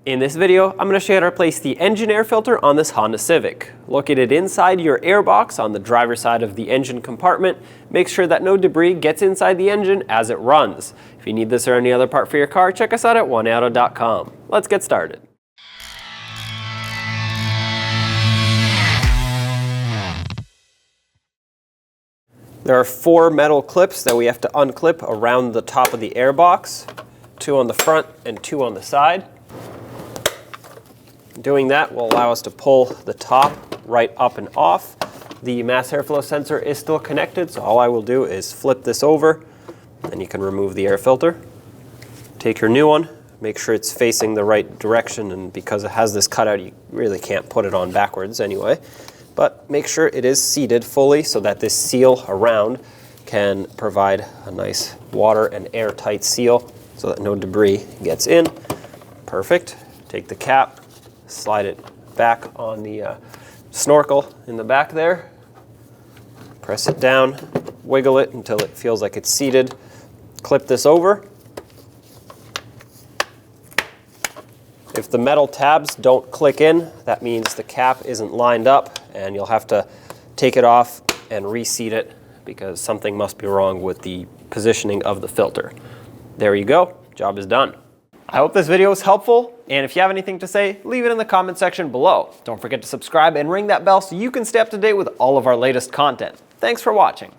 In this video, I'm going to show you how to replace the engine air filter on this Honda Civic. Located inside your airbox on the driver's side of the engine compartment, make sure that no debris gets inside the engine as it runs. If you need this or any other part for your car, check us out at oneauto.com. Let's get started. There are 4 metal clips that we have to unclip around the top of the airbox. 2 on the front and 2 on the side. Doing that will allow us to pull the top right up and off. The mass airflow sensor is still connected, so all I will do is flip this over and you can remove the air filter. Take your new one, make sure it's facing the right direction, and because it has this cutout you really can't put it on backwards anyway. But make sure it is seated fully so that this seal around can provide a nice water and airtight seal so that no debris gets in. Perfect. Take the cap, slide it back on the snorkel in the back there. Press it down, wiggle it until it feels like it's seated. Clip this over. If the metal tabs don't click in, that means the cap isn't lined up and you'll have to take it off and reseat it because something must be wrong with the positioning of the filter. There you go, job is done. I hope this video was helpful, and if you have anything to say, leave it in the comment section below. Don't forget to subscribe and ring that bell so you can stay up to date with all of our latest content. Thanks for watching.